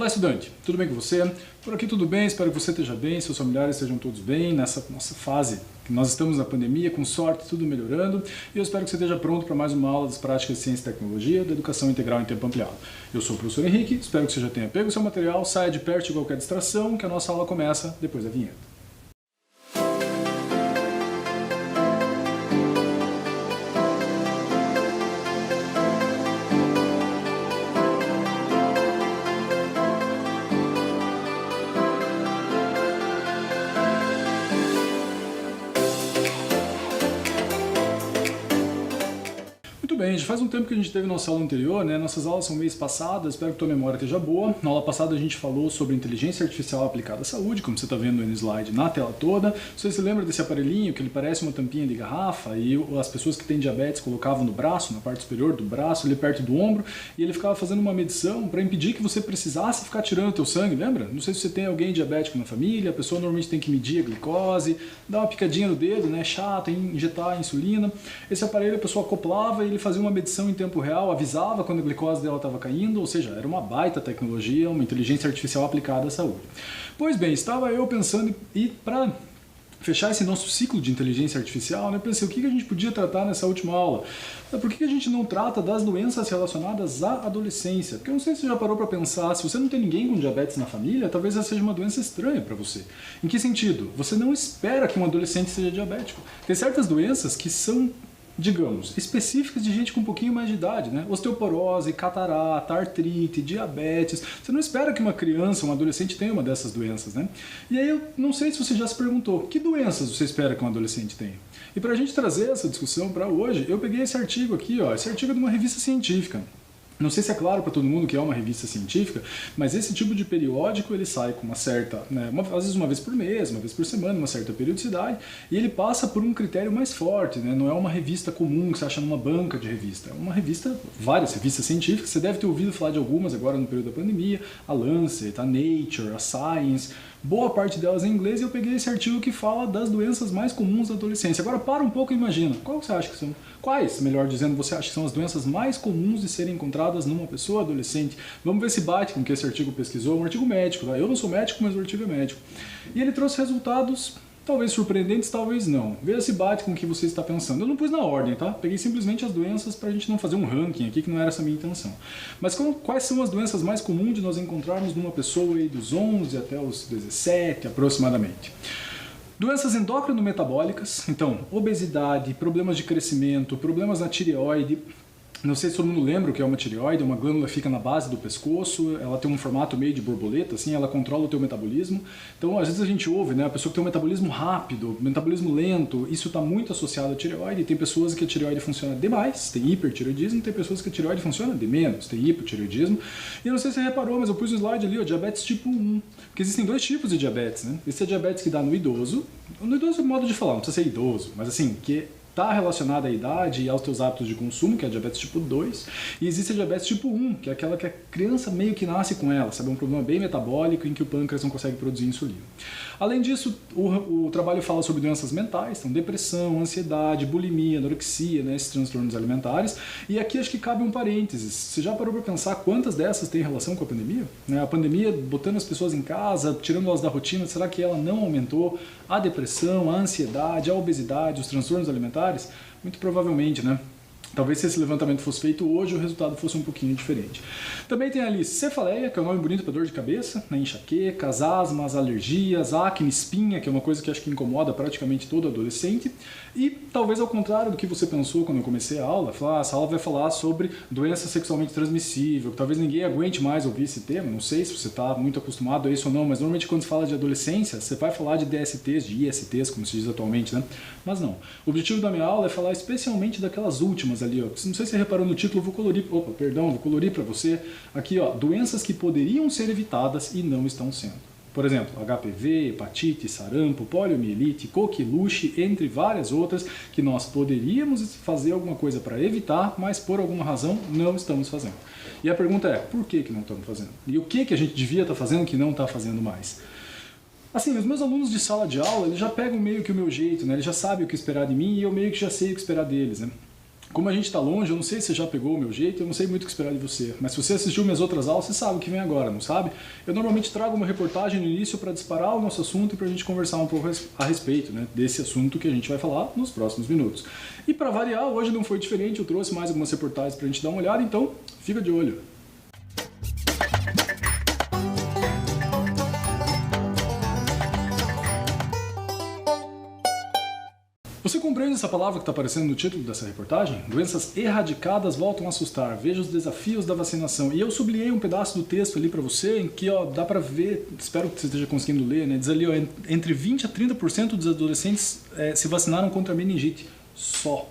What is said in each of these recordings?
Olá, estudante, tudo bem com você? Por aqui tudo bem, espero que você esteja bem, seus familiares estejam todos bem nessa nossa fase que nós estamos na pandemia, com sorte, tudo melhorando, e eu espero que você esteja pronto para mais uma aula das práticas de ciência e tecnologia da educação integral em tempo ampliado. Eu sou o professor Henrique, espero que você já tenha pego o seu material, saia de perto de qualquer distração, que a nossa aula começa depois da vinheta. Muito bem, já faz um tempo que a gente teve nossa aula anterior, né? Nossas aulas são meio espaçadas, espero que tua memória esteja boa. Na aula passada a gente falou sobre inteligência artificial aplicada à saúde, como você está vendo aí no slide, na tela toda. Você se lembra desse aparelhinho que ele parece uma tampinha de garrafa e as pessoas que têm diabetes colocavam no braço, na parte superior do braço, ali perto do ombro, e ele ficava fazendo uma medição para impedir que você precisasse ficar tirando o teu sangue, lembra? Não sei se você tem alguém diabético na família, a pessoa normalmente tem que medir a glicose, dar uma picadinha no dedo, né? Chato, injetar a insulina. Esse aparelho a pessoa acoplava e ele fazia uma medição em tempo real, avisava quando a glicose dela estava caindo, ou seja, era uma baita tecnologia, uma inteligência artificial aplicada à saúde. Pois bem, estava eu pensando e para fechar esse nosso ciclo de inteligência artificial, né, eu pensei, o que a gente podia tratar nessa última aula? Por que a gente não trata das doenças relacionadas à adolescência? Porque eu não sei se você já parou para pensar, se você não tem ninguém com diabetes na família, talvez essa seja uma doença estranha para você. Em que sentido? Você não espera que um adolescente seja diabético. Tem certas doenças que são, digamos, específicas de gente com um pouquinho mais de idade, né? Osteoporose, catarata, artrite, diabetes. Você não espera que uma criança, um adolescente tenha uma dessas doenças, né? E aí eu não sei se você já se perguntou, que doenças você espera que um adolescente tenha? E para a gente trazer essa discussão para hoje, eu peguei esse artigo aqui, ó, esse artigo é de uma revista científica. Não sei se é claro para todo mundo que é uma revista científica, mas esse tipo de periódico ele sai com uma certa, né, às vezes uma vez por mês, uma vez por semana, uma certa periodicidade, e ele passa por um critério mais forte, né? Não é uma revista comum que você acha numa banca de revista, é uma revista, várias revistas científicas, você deve ter ouvido falar de algumas agora no período da pandemia, a Lancet, a Nature, a Science, boa parte delas em inglês, e eu peguei esse artigo que fala das doenças mais comuns da adolescência. Agora para um pouco e imagina, quais, melhor dizendo, você acha que são as doenças mais comuns de serem encontradas numa pessoa adolescente? Vamos ver se bate com o que esse artigo pesquisou, um artigo médico, tá? Eu não sou médico, mas o artigo é médico. E ele trouxe resultados talvez surpreendentes, talvez não. Veja se bate com o que você está pensando. Eu não pus na ordem, tá? Peguei simplesmente as doenças para a gente não fazer um ranking aqui, que não era essa a minha intenção. Mas quais são as doenças mais comuns de nós encontrarmos numa pessoa aí dos 11 até os 17 aproximadamente? Doenças endócrino-metabólicas, então obesidade, problemas de crescimento, problemas na tireoide. Não sei se todo mundo lembra o que é uma tireoide, uma glândula que fica na base do pescoço, ela tem um formato meio de borboleta, assim, ela controla o teu metabolismo. Então, às vezes a gente ouve, né, a pessoa que tem um metabolismo rápido, metabolismo lento, isso está muito associado à tireoide. Tem pessoas que a tireoide funciona demais, tem hipertireoidismo, tem pessoas que a tireoide funciona de menos, tem hipotireoidismo. E eu não sei se você reparou, mas eu pus um slide ali, ó, diabetes tipo 1, porque existem dois tipos de diabetes, né? Esse é diabetes que dá no idoso é modo de falar, não precisa ser idoso, mas assim, que está relacionada à idade e aos teus hábitos de consumo, que é a diabetes tipo 2, e existe a diabetes tipo 1, que é aquela que a criança meio que nasce com ela, sabe? É um problema bem metabólico em que o pâncreas não consegue produzir insulina. Além disso, o trabalho fala sobre doenças mentais, então depressão, ansiedade, bulimia, anorexia, né, esses transtornos alimentares, e aqui acho que cabe um parênteses. Você já parou para pensar quantas dessas têm relação com a pandemia? Né? A pandemia botando as pessoas em casa, tirando elas da rotina, será que ela não aumentou a depressão, a ansiedade, a obesidade, os transtornos alimentares? Muito provavelmente, né? Talvez se esse levantamento fosse feito hoje, o resultado fosse um pouquinho diferente. Também tem ali cefaleia, que é um nome bonito para dor de cabeça, né? Enxaquecas, asmas, alergias, acne, espinha, que é uma coisa que acho que incomoda praticamente todo adolescente. E talvez ao contrário do que você pensou quando eu comecei a aula, essa aula vai falar sobre doença sexualmente transmissível, que talvez ninguém aguente mais ouvir esse tema, não sei se você está muito acostumado a isso ou não, mas normalmente quando se fala de adolescência, você vai falar de DSTs, de ISTs, como se diz atualmente, né? Mas não. O objetivo da minha aula é falar especialmente daquelas últimas ali, ó. Não sei se você reparou no título, vou colorir para você aqui, ó, doenças que poderiam ser evitadas e não estão sendo. Por exemplo, HPV, hepatite, sarampo, poliomielite, coqueluche, entre várias outras que nós poderíamos fazer alguma coisa para evitar, mas por alguma razão não estamos fazendo. E a pergunta é, por que não estamos fazendo? E o que a gente devia estar fazendo que não está fazendo mais? Assim, os meus alunos de sala de aula, eles já pegam meio que o meu jeito, né? Eles já sabem o que esperar de mim e eu meio que já sei o que esperar deles, né? Como a gente está longe, eu não sei se você já pegou o meu jeito, eu não sei muito o que esperar de você. Mas se você assistiu minhas outras aulas, você sabe o que vem agora, não sabe? Eu normalmente trago uma reportagem no início para disparar o nosso assunto e para a gente conversar um pouco a respeito, né, desse assunto que a gente vai falar nos próximos minutos. E para variar, hoje não foi diferente, eu trouxe mais algumas reportagens para a gente dar uma olhada, então fica de olho. Você compreende essa palavra que está aparecendo no título dessa reportagem? Doenças erradicadas voltam a assustar. Veja os desafios da vacinação. E eu sublinhei um pedaço do texto ali para você, em que dá para ver, espero que você esteja conseguindo ler, né? Diz ali, entre 20% a 30% dos adolescentes se vacinaram contra a meningite só.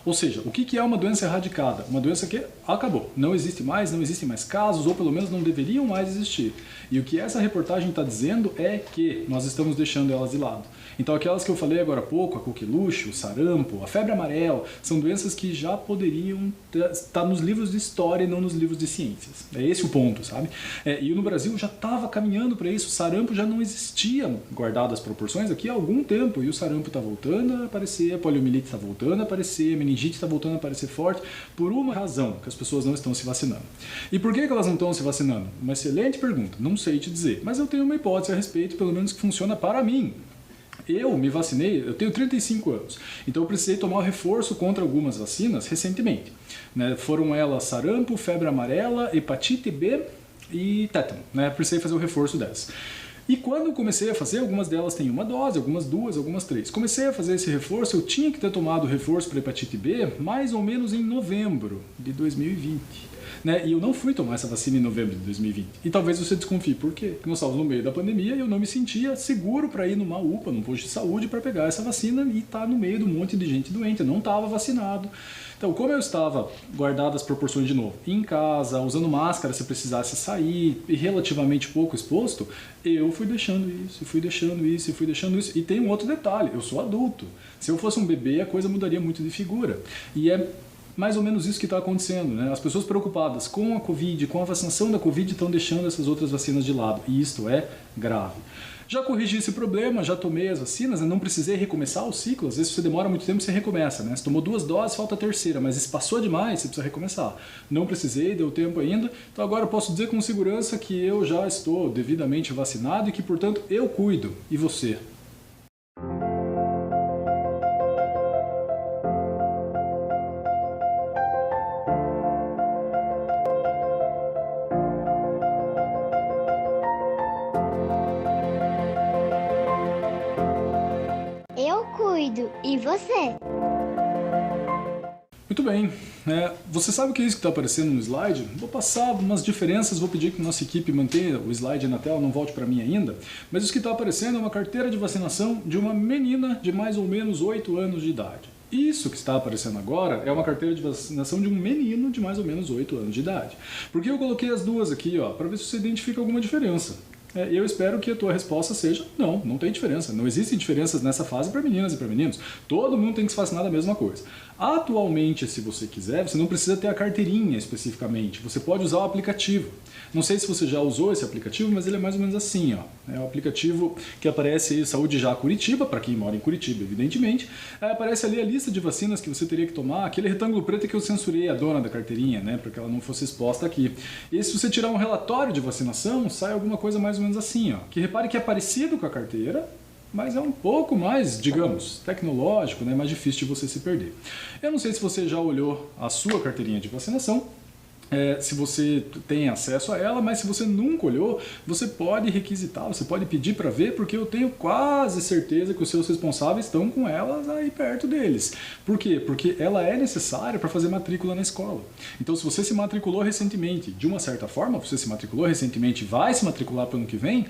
Ou seja, o que é uma doença erradicada? Uma doença que acabou, não existe mais, não existem mais casos, ou pelo menos não deveriam mais existir. E o que essa reportagem está dizendo é que nós estamos deixando elas de lado. Então aquelas que eu falei agora há pouco, a coqueluche, o sarampo, a febre amarela, são doenças que já poderiam estar nos livros de história e não nos livros de ciências. É esse o ponto, sabe? E no Brasil já estava caminhando para isso, o sarampo já não existia, guardado as proporções, aqui há algum tempo, e o sarampo está voltando a aparecer, a poliomielite está voltando a aparecer, a meningite está voltando a aparecer forte, por uma razão, que as pessoas não estão se vacinando. E por que elas não estão se vacinando? Uma excelente pergunta, não sei te dizer, mas eu tenho uma hipótese a respeito, pelo menos que funciona para mim. Eu me vacinei, eu tenho 35 anos, então eu precisei tomar o reforço contra algumas vacinas recentemente. Né? Foram elas sarampo, febre amarela, hepatite B e tétano. Né? Precisei fazer o reforço dessas. E quando eu comecei a fazer, algumas delas têm uma dose, algumas duas, algumas três. Comecei a fazer esse reforço, eu tinha que ter tomado o reforço para hepatite B mais ou menos em novembro de 2020. Né? E eu não fui tomar essa vacina em novembro de 2020. E talvez você desconfie, por quê? Porque nós estávamos no meio da pandemia e eu não me sentia seguro para ir numa UPA, num posto de saúde, para pegar essa vacina e estar no meio de um monte de gente doente. Eu não estava vacinado. Então, como eu estava, guardado as proporções de novo, em casa, usando máscara se precisasse sair e relativamente pouco exposto, eu fui deixando isso, fui deixando isso, fui deixando isso. E tem um outro detalhe, eu sou adulto. Se eu fosse um bebê, a coisa mudaria muito de figura. E é mais ou menos isso que está acontecendo, né? As pessoas preocupadas com a Covid, com a vacinação da Covid, estão deixando essas outras vacinas de lado. E isto é grave. Já corrigi esse problema, já tomei as vacinas, né? Não precisei recomeçar o ciclo. Às vezes, se você demora muito tempo, você recomeça, né? Você tomou 2 doses, falta a terceira, mas se passou demais, você precisa recomeçar. Não precisei, deu tempo ainda. Então agora eu posso dizer com segurança que eu já estou devidamente vacinado e que, portanto, eu cuido. E você? Eu cuido. E você? Muito bem. Você sabe o que é isso que está aparecendo no slide? Vou passar umas diferenças, vou pedir que nossa equipe mantenha o slide na tela, não volte para mim ainda. Mas isso que está aparecendo é uma carteira de vacinação de uma menina de mais ou menos 8 anos de idade. Isso que está aparecendo agora é uma carteira de vacinação de um menino de mais ou menos 8 anos de idade. Por que eu coloquei as duas aqui, para ver se você identifica alguma diferença? Eu espero que a tua resposta seja não, não tem diferença. Não existem diferenças nessa fase para meninas e para meninos. Todo mundo tem que se vacinar da mesma coisa. Atualmente, se você quiser, você não precisa ter a carteirinha especificamente. Você pode usar o aplicativo. Não sei se você já usou esse aplicativo, mas ele é mais ou menos assim. É um aplicativo que aparece aí, Saúde Já Curitiba, para quem mora em Curitiba, evidentemente. Aparece ali a lista de vacinas que você teria que tomar, aquele retângulo preto que eu censurei a dona da carteirinha, né, para que ela não fosse exposta aqui. E se você tirar um relatório de vacinação, sai alguma coisa mais ou menos assim, que repare que é parecido com a carteira, mas é um pouco mais, digamos, tecnológico, né, mais difícil de você se perder. Eu não sei se você já olhou a sua carteirinha de vacinação, se você tem acesso a ela, mas se você nunca olhou, você pode requisitar, você pode pedir para ver, porque eu tenho quase certeza que os seus responsáveis estão com elas aí perto deles. Por quê? Porque ela é necessária para fazer matrícula na escola. Então, se você se matriculou recentemente, de uma certa forma, você se matriculou recentemente e vai se matricular para o ano que vem,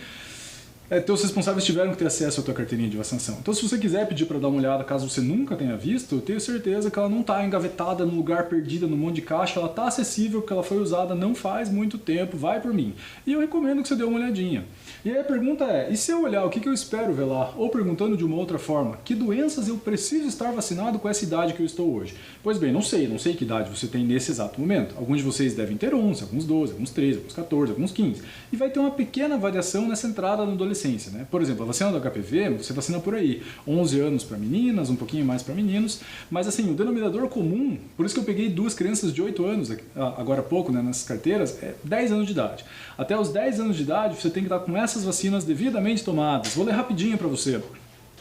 teus responsáveis tiveram que ter acesso à tua carteirinha de vacinação. Então, se você quiser pedir para dar uma olhada, caso você nunca tenha visto, eu tenho certeza que ela não está engavetada num lugar perdida, num monte de caixa, ela está acessível, porque ela foi usada não faz muito tempo, vai por mim. E eu recomendo que você dê uma olhadinha. E aí a pergunta é, e se eu olhar, o que eu espero ver lá? Ou perguntando de uma outra forma, que doenças eu preciso estar vacinado com essa idade que eu estou hoje? Pois bem, não sei que idade você tem nesse exato momento. Alguns de vocês devem ter 11, alguns 12, alguns 13, alguns 14, alguns 15. E vai ter uma pequena variação nessa entrada no adolescente. adolescência, né? Por exemplo, a vacina do HPV, você vacina por aí, 11 anos para meninas, um pouquinho mais para meninos, mas assim, o denominador comum, por isso que eu peguei 2 crianças de 8 anos, agora há pouco, né, nessas carteiras, é 10 anos de idade. Até os 10 anos de idade, você tem que estar com essas vacinas devidamente tomadas. Vou ler rapidinho para você.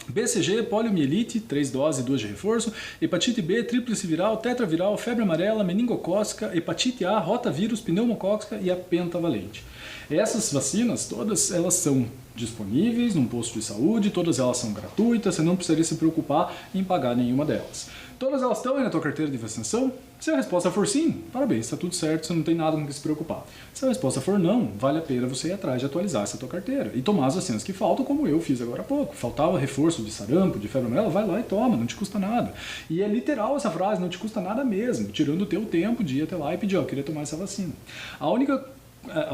BCG, poliomielite, 3 doses e 2 de reforço, hepatite B, tríplice viral, tetraviral, febre amarela, meningocócica, hepatite A, rotavírus, pneumocócica e a pentavalente. Essas vacinas, todas elas são disponíveis num posto de saúde, todas elas são gratuitas, você não precisaria se preocupar em pagar nenhuma delas. Todas elas estão aí na tua carteira de vacinação? Se a resposta for sim, parabéns, está tudo certo, você não tem nada com que se preocupar. Se a resposta for não, vale a pena você ir atrás de atualizar essa tua carteira e tomar as vacinas que faltam, como eu fiz agora há pouco. Faltava reforço de sarampo, de febre amarela, vai lá e toma, não te custa nada. E é literal essa frase, não te custa nada mesmo, tirando o teu tempo de ir até lá e pedir, ó, eu queria tomar essa vacina. A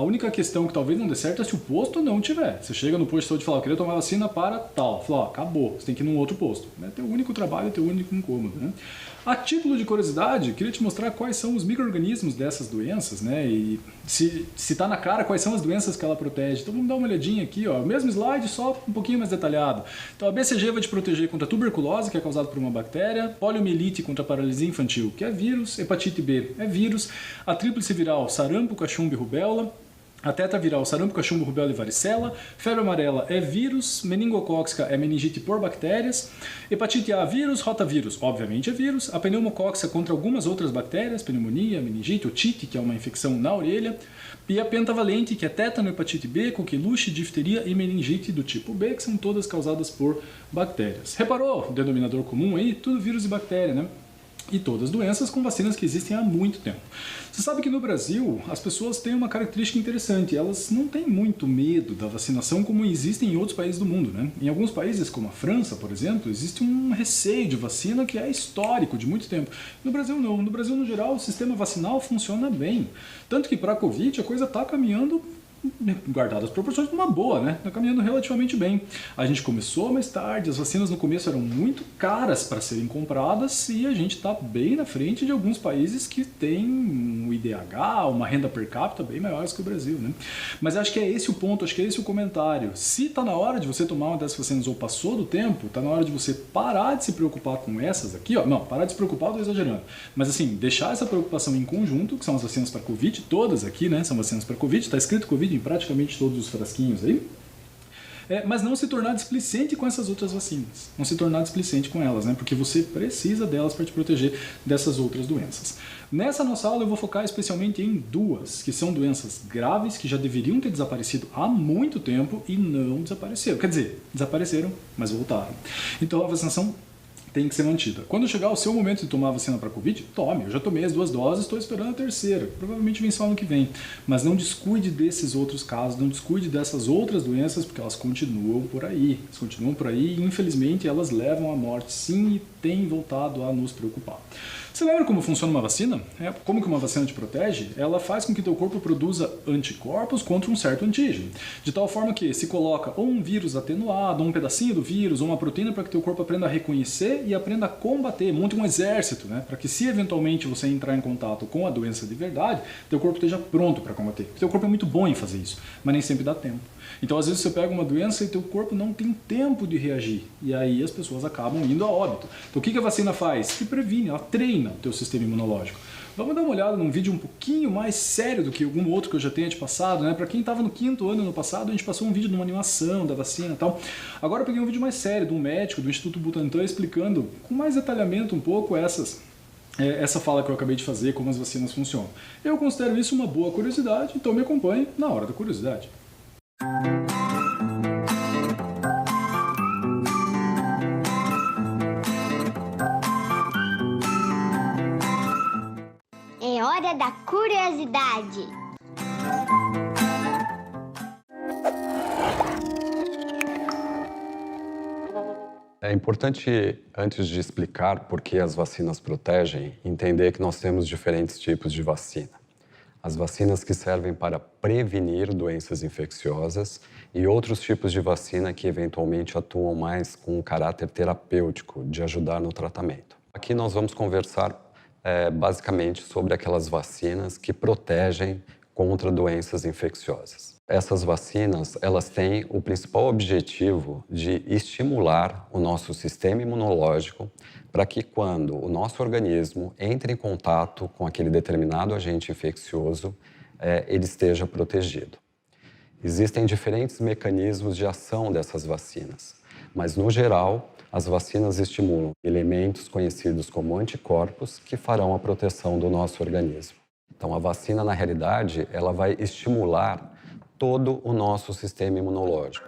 única questão que talvez não dê certo é se o posto não tiver. Você chega no posto de saúde e fala, eu queria tomar vacina para tal. Fala, ó, acabou, você tem que ir num outro posto. É teu único trabalho, teu único incômodo, né? A título de curiosidade, queria te mostrar quais são os micro-organismos dessas doenças, né? E se tá na cara quais são as doenças que ela protege. Então vamos dar uma olhadinha aqui, ó. Mesmo slide, só um pouquinho mais detalhado. Então a BCG vai te proteger contra a tuberculose, que é causada por uma bactéria, poliomielite contra a paralisia infantil, que é vírus, hepatite B é vírus, a tríplice viral, sarampo, cachumba e rubéola, a tetraviral, sarampo, cachumba, rubéola e varicela, febre amarela é vírus, meningocócica é meningite por bactérias, hepatite A vírus, rotavírus, obviamente é vírus, a pneumocócica contra algumas outras bactérias, pneumonia, meningite, otite, que é uma infecção na orelha, e a pentavalente, que é tétano, hepatite B, coqueluche, difteria e meningite do tipo B, que são todas causadas por bactérias. Reparou o denominador comum aí? Tudo vírus e bactéria, né? E todas doenças com vacinas que existem há muito tempo. Você sabe que no Brasil as pessoas têm uma característica interessante, elas não têm muito medo da vacinação como existem em outros países do mundo, né? Em alguns países, como a França, por exemplo, existe um receio de vacina que é histórico, de muito tempo. No Brasil não, no Brasil no geral o sistema vacinal funciona bem. Tanto que para a Covid a coisa está caminhando, guardadas as proporções, numa boa, né? Tá caminhando relativamente bem. A gente começou mais tarde, as vacinas no começo eram muito caras para serem compradas e a gente está bem na frente de alguns países que têm um IDH, uma renda per capita bem maiores que o Brasil, né? Mas acho que é esse o ponto, acho que é esse o comentário. Se está na hora de você tomar uma dessas vacinas ou passou do tempo, está na hora de você parar de se preocupar com essas aqui, ó. Não, parar de se preocupar, eu estou exagerando. Mas assim, deixar essa preocupação em conjunto, que são as vacinas para Covid, todas aqui, né? São vacinas para Covid, está escrito Covid em praticamente todos os frasquinhos aí, mas não se tornar displicente com essas outras vacinas, não se tornar displicente com elas, né? Porque você precisa delas para te proteger dessas outras doenças. Nessa nossa aula eu vou focar especialmente em 2, que são doenças graves, que já deveriam ter desaparecido há muito tempo e não desapareceram, quer dizer, desapareceram, mas voltaram. Então a vacinação tem que ser mantida. Quando chegar o seu momento de tomar a vacina para Covid, tome. Eu já tomei as 2 doses, estou esperando a terceira. Provavelmente vem só ano que vem. Mas não descuide desses outros casos, não descuide dessas outras doenças, porque elas continuam por aí. Elas continuam por aí e, infelizmente, elas levam à morte, sim, e têm voltado a nos preocupar. Você lembra como funciona uma vacina? Como que uma vacina te protege? Ela faz com que teu corpo produza anticorpos contra um certo antígeno. De tal forma que se coloca ou um vírus atenuado, ou um pedacinho do vírus, ou uma proteína para que teu corpo aprenda a reconhecer e aprenda a combater. Monte um exército, né? Para que se eventualmente você entrar em contato com a doença de verdade, teu corpo esteja pronto para combater. Teu corpo é muito bom em fazer isso, mas nem sempre dá tempo. Então, às vezes, você pega uma doença e teu corpo não tem tempo de reagir. E aí as pessoas acabam indo a óbito. Então, o que a vacina faz? Que previne, ela treina o teu sistema imunológico. Vamos dar uma olhada num vídeo um pouquinho mais sério do que algum outro que eu já tenha te passado, né? Para quem estava no 5º ano passado, a gente passou um vídeo de uma animação da vacina e tal. Agora eu peguei um vídeo mais sério de um médico do Instituto Butantan explicando com mais detalhamento um pouco essa fala que eu acabei de fazer, como as vacinas funcionam. Eu considero isso uma boa curiosidade, então me acompanhe na hora da curiosidade. É hora da curiosidade. É importante, antes de explicar por que as vacinas protegem, entender que nós temos diferentes tipos de vacina. As vacinas que servem para prevenir doenças infecciosas e outros tipos de vacina que eventualmente atuam mais com um caráter terapêutico, de ajudar no tratamento. Aqui nós vamos conversar basicamente sobre aquelas vacinas que protegem contra doenças infecciosas. Essas vacinas, elas têm o principal objetivo de estimular o nosso sistema imunológico para que quando o nosso organismo entre em contato com aquele determinado agente infeccioso, ele esteja protegido. Existem diferentes mecanismos de ação dessas vacinas, mas no geral, as vacinas estimulam elementos conhecidos como anticorpos que farão a proteção do nosso organismo. Então, a vacina, na realidade, ela vai estimular todo o nosso sistema imunológico.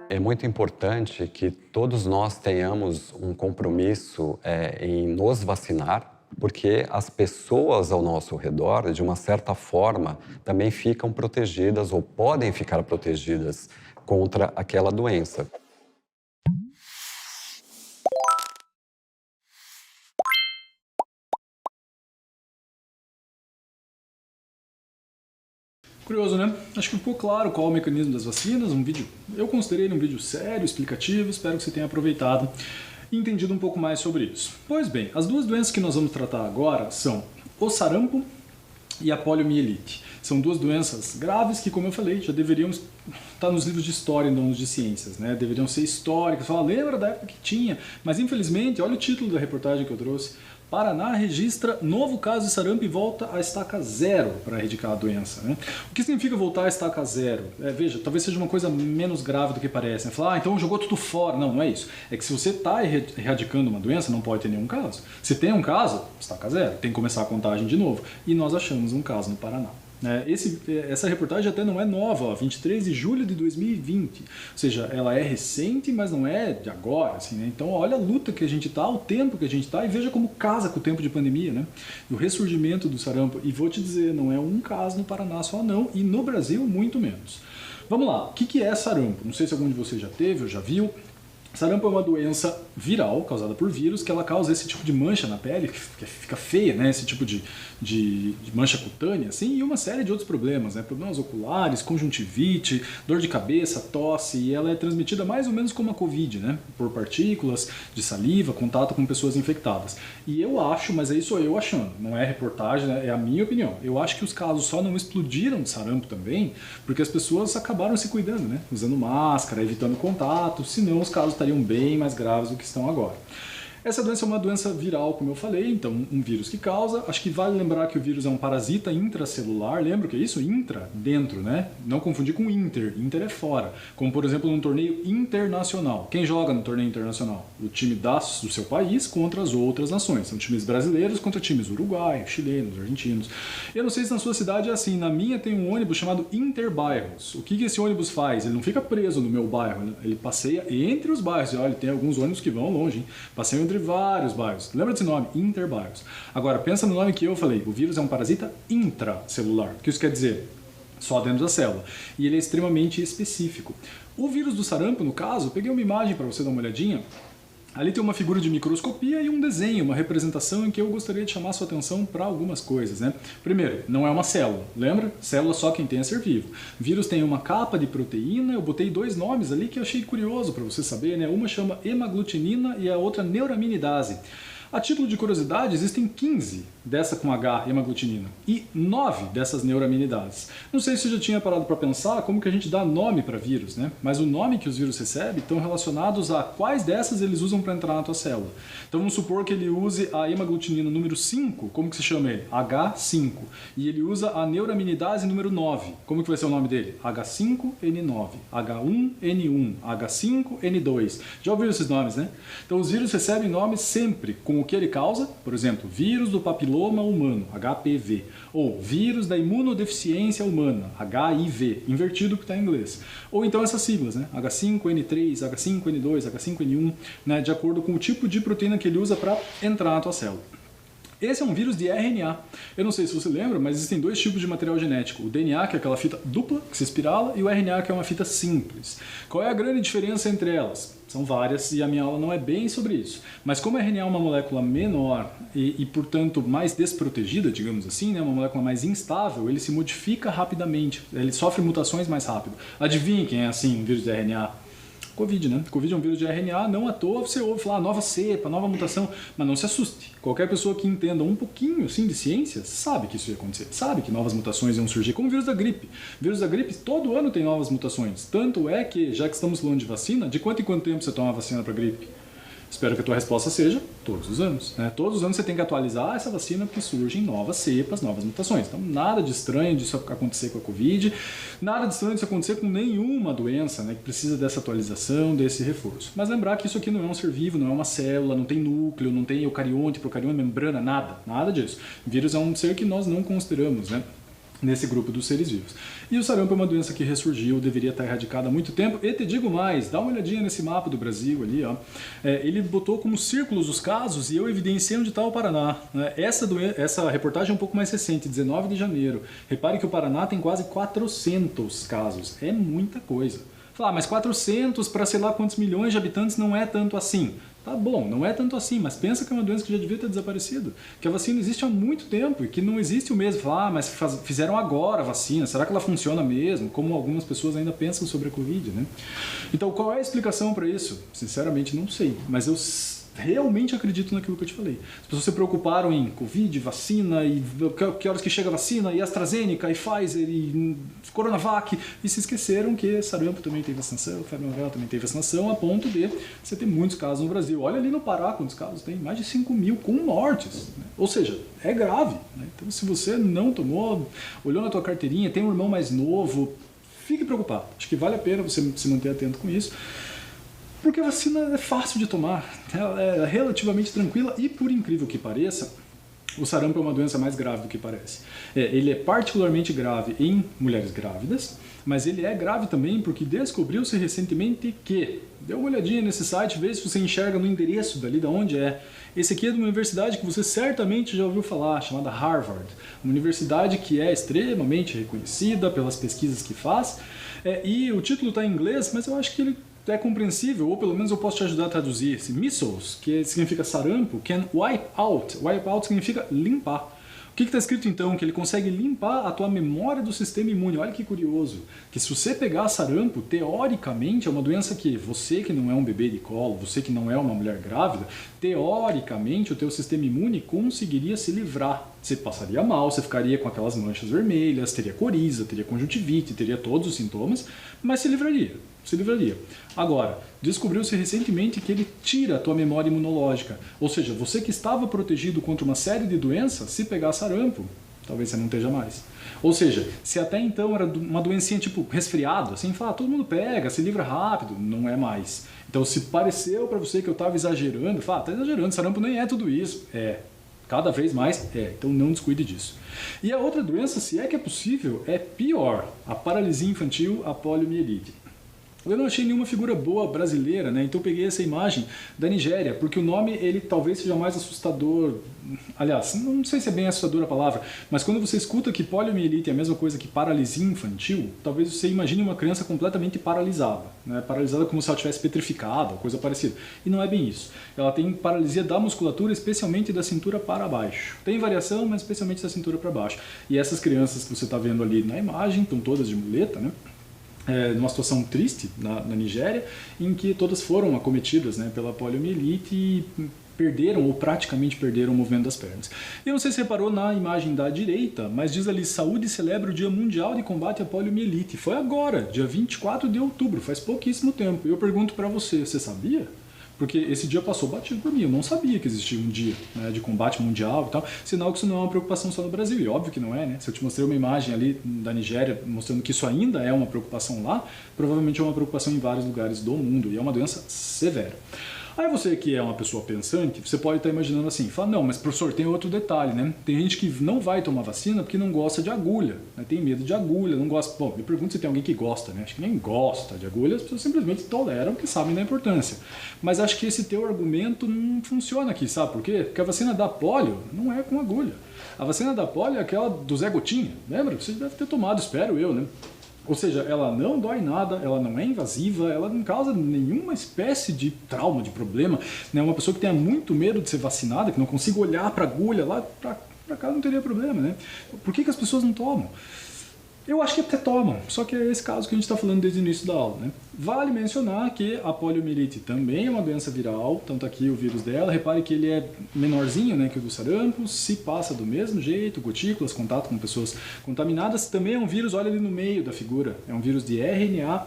É muito importante que todos nós tenhamos um compromisso em nos vacinar, porque as pessoas ao nosso redor, de uma certa forma, também ficam protegidas ou podem ficar protegidas contra aquela doença. Curioso, né? Acho que ficou claro qual é o mecanismo das vacinas. Eu considerei um vídeo sério, explicativo, espero que você tenha aproveitado e entendido um pouco mais sobre isso. Pois bem, as duas doenças que nós vamos tratar agora são o sarampo e a poliomielite. São duas doenças graves que, como eu falei, já deveriam estar nos livros de história e não nos de ciências, né? Deveriam ser históricas. Lembra da época que tinha? Mas infelizmente, olha o título da reportagem que eu trouxe. Paraná registra novo caso de sarampo e volta à estaca zero para erradicar a doença, né? O que significa voltar à estaca zero? Veja, talvez seja uma coisa menos grave do que parece, né? Falar, então jogou tudo fora. Não, não é isso. É que se você está erradicando uma doença, não pode ter nenhum caso. Se tem um caso, estaca zero. Tem que começar a contagem de novo. E nós achamos um caso no Paraná. Essa reportagem até não é nova, 23 de julho de 2020, ou seja, ela é recente, mas não é de agora, assim, né? Então olha a luta que a gente está, o tempo que a gente está, e veja como casa com o tempo de pandemia, né? E o ressurgimento do sarampo, e vou te dizer, não é um caso no Paraná só não, e no Brasil muito menos. Vamos lá, o que é sarampo? Não sei se algum de vocês já teve ou já viu. Sarampo é uma doença viral, causada por vírus, que ela causa esse tipo de mancha na pele, que fica feia, né? Esse tipo de mancha cutânea, assim, e uma série de outros problemas, né? Problemas oculares, conjuntivite, dor de cabeça, tosse, e ela é transmitida mais ou menos como a Covid, né? Por partículas de saliva, contato com pessoas infectadas. E eu acho, mas aí sou eu achando, não é reportagem, né? É a minha opinião. Eu acho que os casos só não explodiram de sarampo também, porque as pessoas acabaram se cuidando, né? Usando máscara, evitando contato, senão os casos estariam bem mais graves do que estão agora. Essa doença é uma doença viral, como eu falei, então um vírus que causa. Acho que vale lembrar que o vírus é um parasita intracelular. Lembra o que é isso? Intra, dentro, né? Não confundir com inter. Inter é fora. Como, por exemplo, num torneio internacional. Quem joga no torneio internacional? O time do seu país contra as outras nações. São times brasileiros contra times uruguaios, chilenos, argentinos. Eu não sei se na sua cidade é assim. Na minha tem um ônibus chamado Interbairros. O que esse ônibus faz? Ele não fica preso no meu bairro. Ele passeia entre os bairros. E olha, tem alguns ônibus que vão longe, hein? Passeiam entre vários bairros. Lembra desse nome? Interbairros. Agora, pensa no nome que eu falei. O vírus é um parasita intracelular. O que isso quer dizer? Só dentro da célula. E ele é extremamente específico. O vírus do sarampo, no caso, peguei uma imagem para você dar uma olhadinha. Ali tem uma figura de microscopia e um desenho, uma representação em que eu gostaria de chamar sua atenção para algumas coisas, né? Primeiro, não é uma célula, lembra? Célula só quem tem é ser vivo. Vírus tem uma capa de proteína, eu botei dois nomes ali que eu achei curioso para você saber, né? Uma chama hemaglutinina e a outra neuraminidase. A título de curiosidade, existem 15 dessa com H, hemaglutinina, e 9 dessas neuraminidades. Não sei se você já tinha parado para pensar como que a gente dá nome para vírus, né? Mas o nome que os vírus recebem estão relacionados a quais dessas eles usam para entrar na tua célula. Então vamos supor que ele use a hemaglutinina número 5, como que se chama ele? H5. E ele usa a neuraminidase número 9. Como que vai ser o nome dele? H5N9, H1N1, H5N2. Já ouviram esses nomes, né? Então os vírus recebem nomes sempre com o que ele causa, por exemplo, vírus do papiloma humano, HPV, ou vírus da imunodeficiência humana, HIV, invertido que está em inglês. Ou então essas siglas, né? H5N3, H5N2, H5N1, né? De acordo com o tipo de proteína que ele usa para entrar na tua célula. Esse é um vírus de RNA. Eu não sei se você lembra, mas existem dois tipos de material genético. O DNA, que é aquela fita dupla, que se espirala, e o RNA, que é uma fita simples. Qual é a grande diferença entre elas? São várias e a minha aula não é bem sobre isso. Mas como o RNA é uma molécula menor portanto, mais desprotegida, digamos assim, né, uma molécula mais instável, ele se modifica rapidamente, ele sofre mutações mais rápido. Adivinhe quem é assim, um vírus de RNA? Covid, né? Covid é um vírus de RNA, não à toa você ouve falar nova cepa, nova mutação, mas não se assuste. Qualquer pessoa que entenda um pouquinho assim de ciência sabe que isso ia acontecer, sabe que novas mutações iam surgir, como o vírus da gripe. O vírus da gripe todo ano tem novas mutações, tanto é que, já que estamos falando de vacina, de quanto em quanto tempo você toma a vacina para gripe? Espero que a tua resposta seja todos os anos. Né? Todos os anos você tem que atualizar essa vacina porque surgem novas cepas, novas mutações. Então, nada de estranho disso acontecer com a Covid, nada de estranho disso acontecer com nenhuma doença, né, que precisa dessa atualização, desse reforço. Mas lembrar que isso aqui não é um ser vivo, não é uma célula, não tem núcleo, não tem eucarionte, procarionte, membrana, nada disso. O vírus é um ser que nós não consideramos, né, nesse grupo dos seres vivos. E o sarampo é uma doença que ressurgiu, deveria estar erradicada há muito tempo. E te digo mais, dá uma olhadinha nesse mapa do Brasil ali, ó. Ele botou como círculos os casos e eu evidenciei onde está o Paraná. Né? Essa reportagem é um pouco mais recente, 19 de janeiro. Repare que o Paraná tem quase 400 casos. É muita coisa. Falar, mas 400 para sei lá quantos milhões de habitantes não é tanto assim. Tá bom, não é tanto assim, mas pensa que é uma doença que já devia ter desaparecido. Que a vacina existe há muito tempo e que não existe o mesmo. Falar, mas fizeram agora a vacina, será que ela funciona mesmo? Como algumas pessoas ainda pensam sobre a Covid, né? Então, qual é a explicação para isso? Sinceramente, não sei, mas eu realmente acredito naquilo que eu te falei. As pessoas se preocuparam em Covid, vacina, e que horas que chega a vacina, e AstraZeneca, e Pfizer, e Coronavac, e se esqueceram que sarampo também tem vacinação, febre amarela também tem vacinação, a ponto de você ter muitos casos no Brasil. Olha ali no Pará quantos casos tem, mais de 5 mil com mortes. Né? Ou seja, é grave. Né? Então, se você não tomou, olhou na tua carteirinha, tem um irmão mais novo, fique preocupado. Acho que vale a pena você se manter atento com isso. Porque a vacina é fácil de tomar, ela é relativamente tranquila e, por incrível que pareça, o sarampo é uma doença mais grave do que parece. Ele é particularmente grave em mulheres grávidas, mas ele é grave também porque descobriu-se recentemente que, dê uma olhadinha nesse site, vê se você enxerga no endereço dali de onde é. Esse aqui é de uma universidade que você certamente já ouviu falar, chamada Harvard. Uma universidade que é extremamente reconhecida pelas pesquisas que faz. E o título está em inglês, mas eu acho que ele é compreensível, ou pelo menos eu posso te ajudar a traduzir. Esse measles, que significa sarampo, can wipe out. Wipe out significa limpar. O que está escrito então? Que ele consegue limpar a tua memória do sistema imune. Olha que curioso. Que se você pegar sarampo, teoricamente é uma doença que você que não é um bebê de colo, você que não é uma mulher grávida, teoricamente o teu sistema imune conseguiria se livrar. Você passaria mal, você ficaria com aquelas manchas vermelhas, teria coriza, teria conjuntivite, teria todos os sintomas, mas se livraria. Agora, descobriu-se recentemente que ele tira a tua memória imunológica. Ou seja, você que estava protegido contra uma série de doenças, se pegar sarampo, talvez você não esteja mais. Ou seja, se até então era uma doencinha tipo resfriado, assim, todo mundo pega, se livra rápido, não é mais. Então, se pareceu para você que eu estava exagerando, tá exagerando, sarampo nem é tudo isso. Cada vez mais então não descuide disso. E a outra doença, se é que é possível, é pior, a paralisia infantil, a poliomielite. Eu não achei nenhuma figura boa brasileira, né? Então eu peguei essa imagem da Nigéria, porque o nome ele talvez seja mais assustador. Aliás, não sei se é bem assustadora a palavra, mas quando você escuta que poliomielite é a mesma coisa que paralisia infantil, talvez você imagine uma criança completamente paralisada, né? Paralisada como se ela estivesse petrificada, coisa parecida. E não é bem isso. Ela tem paralisia da musculatura, especialmente da cintura para baixo. Tem variação, mas especialmente da cintura para baixo. E essas crianças que você está vendo ali na imagem, estão todas de muleta, né? Numa situação triste na Nigéria, em que todas foram acometidas, né, pela poliomielite e perderam ou praticamente perderam o movimento das pernas. Eu não sei se reparou na imagem da direita, mas diz ali: saúde celebra o Dia Mundial de Combate à Poliomielite. Foi agora, dia 24 de outubro, faz pouquíssimo tempo. E eu pergunto para você sabia? Porque esse dia passou batido por mim, eu não sabia que existia um dia, né, de combate mundial e tal, sinal que isso não é uma preocupação só no Brasil, e óbvio que não é, né? Se eu te mostrei uma imagem ali da Nigéria mostrando que isso ainda é uma preocupação lá, provavelmente é uma preocupação em vários lugares do mundo, e é uma doença severa. Aí você que é uma pessoa pensante, você pode estar imaginando assim, fala, não, mas professor, tem outro detalhe, né? Tem gente que não vai tomar vacina porque não gosta de agulha, né? Tem medo de agulha, não gosta... Bom, me pergunto se tem alguém que gosta, né? Acho que nem gosta de agulha, as pessoas simplesmente toleram porque sabem da importância. Mas acho que esse teu argumento não funciona aqui, sabe por quê? Porque a vacina da polio não é com agulha. A vacina da polio é aquela do Zé Gotinha, lembra? Você deve ter tomado, espero eu, né? Ou seja, ela não dói nada, ela não é invasiva, ela não causa nenhuma espécie de trauma, de problema. Né? Uma pessoa que tenha muito medo de ser vacinada, que não consiga olhar para a agulha lá para cá, não teria problema, né? Por que as pessoas não tomam? Eu acho que até tomam, só que é esse caso que a gente está falando desde o início da aula, né? Vale mencionar que a poliomielite também é uma doença viral, tanto aqui o vírus dela, repare que ele é menorzinho, né, que o do sarampo, se passa do mesmo jeito, gotículas, contato com pessoas contaminadas, também é um vírus, olha ali no meio da figura, é um vírus de RNA,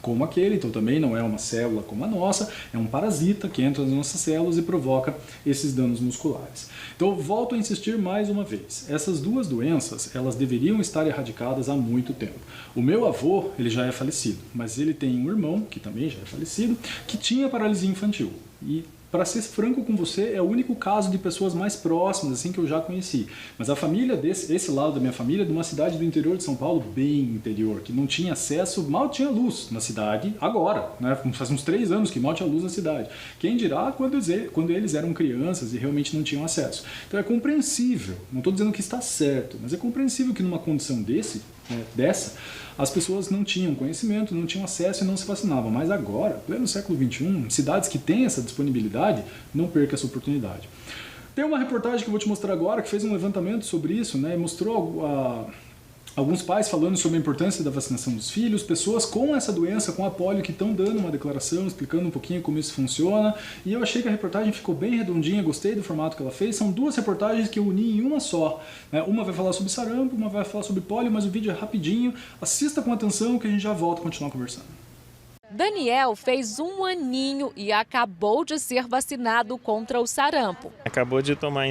como aquele, então também não é uma célula como a nossa, é um parasita que entra nas nossas células e provoca esses danos musculares. Então, volto a insistir mais uma vez, essas duas doenças, elas deveriam estar erradicadas há muito tempo. O meu avô, ele já é falecido, mas ele tem um irmão, que também já é falecido, que tinha paralisia infantil. E, para ser franco com você, é o único caso de pessoas mais próximas assim que eu já conheci. Mas a família esse lado da minha família é de uma cidade do interior de São Paulo, bem interior, que não tinha acesso, mal tinha luz na cidade, agora, né? Faz uns 3 anos que mal tinha luz na cidade. Quem dirá quando eles eram crianças e realmente não tinham acesso. Então é compreensível, não estou dizendo que está certo, mas é compreensível que numa condição dessa, as pessoas não tinham conhecimento, não tinham acesso e não se vacinavam. Mas agora, pleno século XXI, cidades que têm essa disponibilidade, não perca essa oportunidade. Tem uma reportagem que eu vou te mostrar agora, que fez um levantamento sobre isso, né, e mostrou alguns pais falando sobre a importância da vacinação dos filhos, pessoas com essa doença, com a polio, que estão dando uma declaração, explicando um pouquinho como isso funciona, e eu achei que a reportagem ficou bem redondinha, gostei do formato que ela fez. São 2 reportagens que eu uni em uma só, né? Uma vai falar sobre sarampo, uma vai falar sobre polio, mas o vídeo é rapidinho, assista com atenção que a gente já volta a continuar conversando. Daniel fez 1 aninho e acabou de ser vacinado contra o sarampo. Acabou de tomar a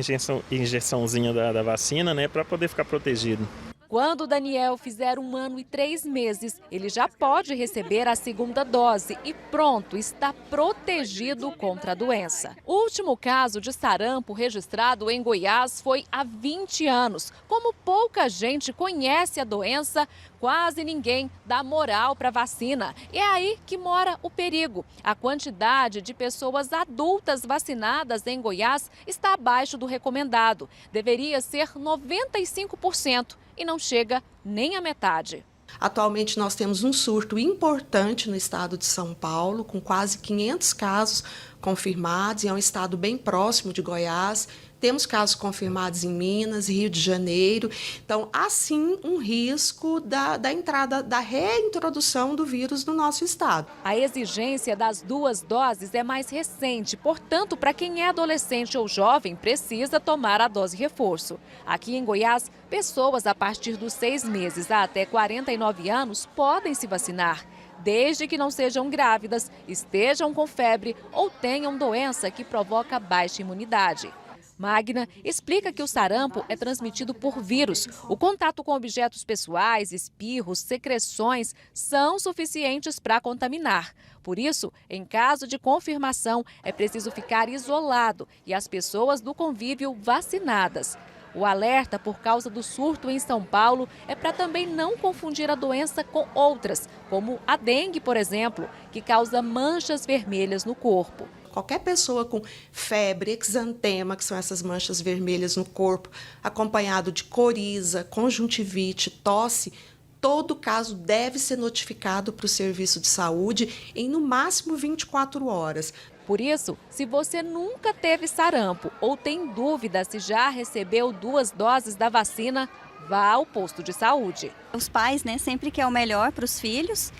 injeçãozinha da vacina, né, para poder ficar protegido. Quando Daniel fizer 1 ano e 3 meses, ele já pode receber a 2ª dose e pronto, está protegido contra a doença. O último caso de sarampo registrado em Goiás foi há 20 anos. Como pouca gente conhece a doença, quase ninguém dá moral para a vacina. E é aí que mora o perigo. A quantidade de pessoas adultas vacinadas em Goiás está abaixo do recomendado. Deveria ser 95%. E não chega nem à metade. Atualmente nós temos um surto importante no estado de São Paulo, com quase 500 casos confirmados, e é um estado bem próximo de Goiás. Temos casos confirmados em Minas, Rio de Janeiro. Então, há sim um risco da entrada, da reintrodução do vírus no nosso estado. A exigência das 2 doses é mais recente, portanto, para quem é adolescente ou jovem, precisa tomar a dose reforço. Aqui em Goiás, pessoas a partir dos 6 meses a até 49 anos podem se vacinar, desde que não sejam grávidas, estejam com febre ou tenham doença que provoca baixa imunidade. Magna explica que o sarampo é transmitido por vírus. O contato com objetos pessoais, espirros, secreções são suficientes para contaminar. Por isso, em caso de confirmação, é preciso ficar isolado e as pessoas do convívio vacinadas. O alerta por causa do surto em São Paulo é para também não confundir a doença com outras, como a dengue, por exemplo, que causa manchas vermelhas no corpo. Qualquer pessoa com febre, exantema, que são essas manchas vermelhas no corpo, acompanhado de coriza, conjuntivite, tosse, todo caso deve ser notificado para o serviço de saúde em no máximo 24 horas. Por isso, se você nunca teve sarampo ou tem dúvida se já recebeu 2 doses da vacina, vá ao posto de saúde. Os pais, sempre querem o melhor para os filhos,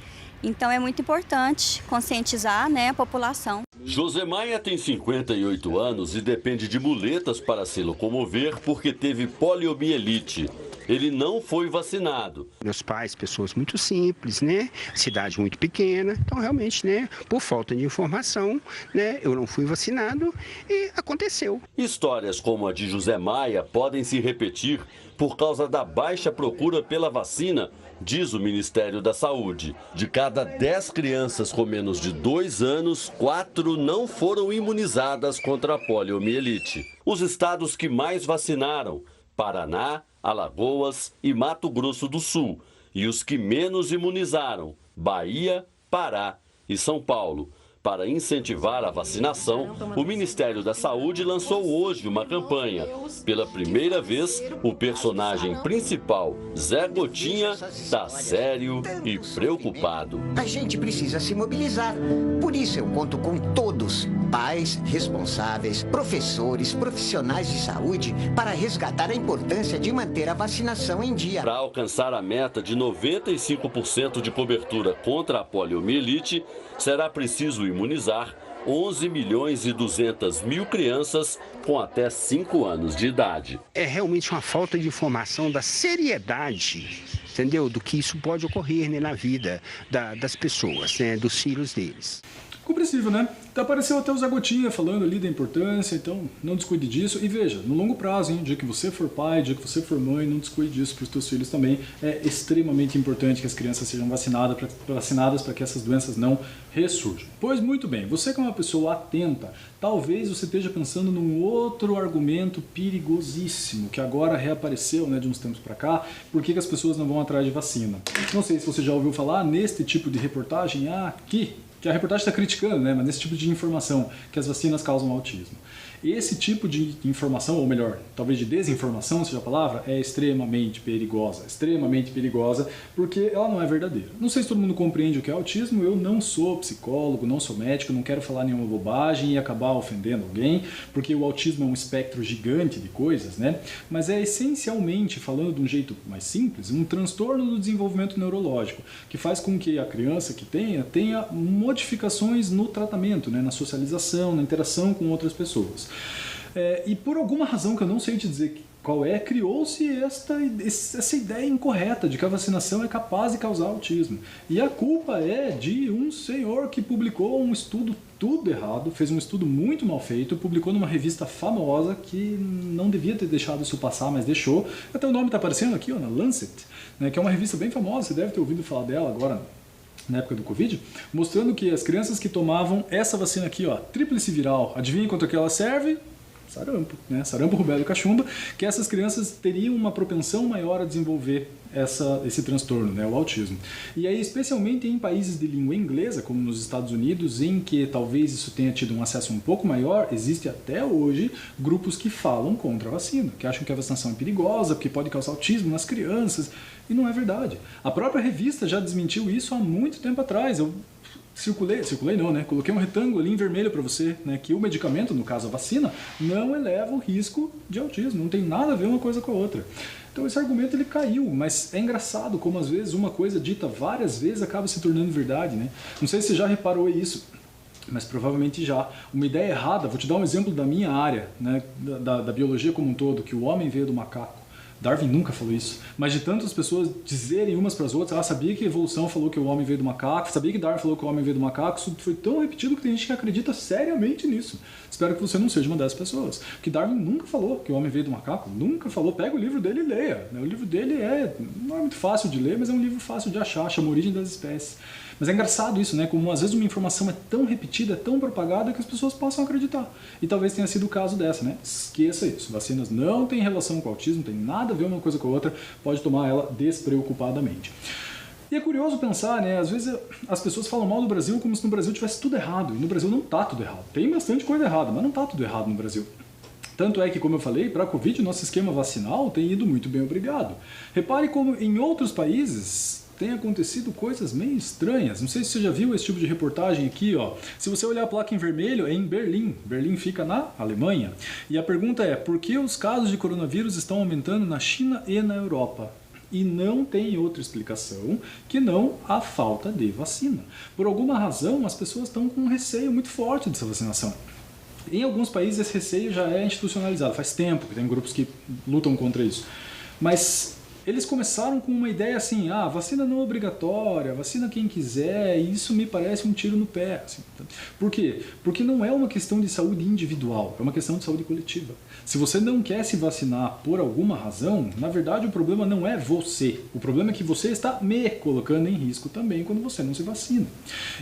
então é muito importante conscientizar, a população. Josemaia tem 58 anos e depende de muletas para se locomover porque teve poliomielite. ele não foi vacinado. Meus pais, pessoas muito simples, né? Cidade muito pequena, então realmente, né, por falta de informação, né, eu não fui vacinado e aconteceu. Histórias como a de José Maia podem se repetir por causa da baixa procura pela vacina, diz o Ministério da Saúde. De cada 10 crianças com menos de 2 anos, 4 não foram imunizadas contra a poliomielite. Os estados que mais vacinaram: Paraná, Alagoas e Mato Grosso do Sul. E os que menos imunizaram: Bahia, Pará e São Paulo. Para incentivar a vacinação, o Ministério da Saúde lançou hoje uma campanha. Pela primeira vez, o personagem principal, Zé Gotinha, está sério e preocupado. A gente precisa se mobilizar. Por isso eu conto com todos, pais, responsáveis, professores, profissionais de saúde, para resgatar a importância de manter a vacinação em dia. Para alcançar a meta de 95% de cobertura contra a poliomielite, será preciso imunizar 11.200.000 crianças com até 5 anos de idade. É realmente uma falta de informação da seriedade, entendeu? Do que isso pode ocorrer, né, na vida das pessoas, né, dos filhos deles. Compreensível, né? Apareceu até o Zé Gotinha falando ali da importância, então não descuide disso. E veja, no longo prazo, hein, dia que você for pai, dia que você for mãe, não descuide disso para os seus filhos também. É extremamente importante que as crianças sejam vacinadas para que essas doenças não ressurjam. Pois muito bem, você que é uma pessoa atenta, talvez você esteja pensando num outro argumento perigosíssimo que agora reapareceu, né, de uns tempos para cá. Por que as pessoas não vão atrás de vacina? Não sei se você já ouviu falar neste tipo de reportagem aqui, que a reportagem está criticando, né, mas nesse tipo de informação, que as vacinas causam autismo. Esse tipo de informação, ou melhor, talvez de desinformação, seja a palavra, é extremamente perigosa, porque ela não é verdadeira. Não sei se todo mundo compreende o que é autismo, eu não sou psicólogo, não sou médico, não quero falar nenhuma bobagem e acabar ofendendo alguém, porque o autismo é um espectro gigante de coisas, né? Mas é essencialmente, falando de um jeito mais simples, um transtorno do desenvolvimento neurológico, que faz com que a criança que tenha modificações no tratamento, né? Na socialização, na interação com outras pessoas. E por alguma razão que eu não sei te dizer qual é, criou-se essa ideia incorreta de que a vacinação é capaz de causar autismo. E a culpa é de um senhor que publicou um estudo tudo errado, fez um estudo muito mal feito, publicou numa revista famosa que não devia ter deixado isso passar, mas deixou. Até o nome está aparecendo aqui, ó, na Lancet, né, que é uma revista bem famosa, você deve ter ouvido falar dela agora, na época do Covid, mostrando que as crianças que tomavam essa vacina aqui, ó, tríplice viral, adivinha contra que ela serve? Sarampo, né? Sarampo, rubéola e cachumba, que essas crianças teriam uma propensão maior a desenvolver esse transtorno, né, o autismo. E aí, especialmente em países de língua inglesa, como nos Estados Unidos, em que talvez isso tenha tido um acesso um pouco maior, existe até hoje grupos que falam contra a vacina, que acham que a vacinação é perigosa, porque pode causar autismo nas crianças, e não é verdade. A própria revista já desmentiu isso há muito tempo atrás. Eu circulei não, né? Coloquei um retângulo ali em vermelho para você, né? Que o medicamento, no caso a vacina, não eleva o risco de autismo, não tem nada a ver uma coisa com a outra. Então esse argumento ele caiu, mas é engraçado como às vezes uma coisa dita várias vezes acaba se tornando verdade, né? Não sei se você já reparou isso, mas provavelmente já. Uma ideia errada, vou te dar um exemplo da minha área, né? Da biologia como um todo, que o homem veio do macaco. Darwin nunca falou isso, mas de tantas pessoas dizerem umas para as outras, sabia que a evolução falou que o homem veio do macaco, sabia que Darwin falou que o homem veio do macaco, isso foi tão repetido que tem gente que acredita seriamente nisso. Espero que você não seja uma dessas pessoas, porque Darwin nunca falou que o homem veio do macaco, nunca falou. Pega o livro dele e leia, né? O livro dele não é muito fácil de ler, mas é um livro fácil de achar, chama Origem das Espécies. Mas é engraçado isso, né? Como às vezes uma informação é tão repetida, tão propagada, que as pessoas possam acreditar. E talvez tenha sido o caso dessa, né? Esqueça isso. Vacinas não têm relação com o autismo, não tem nada a ver uma coisa com a outra, pode tomar ela despreocupadamente. E é curioso pensar, né? Às vezes as pessoas falam mal do Brasil como se no Brasil tivesse tudo errado. E no Brasil não está tudo errado. Tem bastante coisa errada, mas não está tudo errado no Brasil. Tanto é que, como eu falei, para a Covid, o nosso esquema vacinal tem ido muito bem, obrigado. Repare como em outros países tem acontecido coisas meio estranhas. Não sei se você já viu esse tipo de reportagem aqui, ó. Se você olhar a placa em vermelho, é em Berlim. Berlim fica na Alemanha. E a pergunta é, por que os casos de coronavírus estão aumentando na China e na Europa? E não tem outra explicação que não a falta de vacina. Por alguma razão, as pessoas estão com um receio muito forte dessa vacinação. Em alguns países esse receio já é institucionalizado. Faz tempo que tem grupos que lutam contra isso. Mas eles começaram com uma ideia assim, vacina não obrigatória, vacina quem quiser, e isso me parece um tiro no pé. Assim. Por quê? Porque não é uma questão de saúde individual, é uma questão de saúde coletiva. Se você não quer se vacinar por alguma razão, na verdade o problema não é você, o problema é que você está me colocando em risco também quando você não se vacina.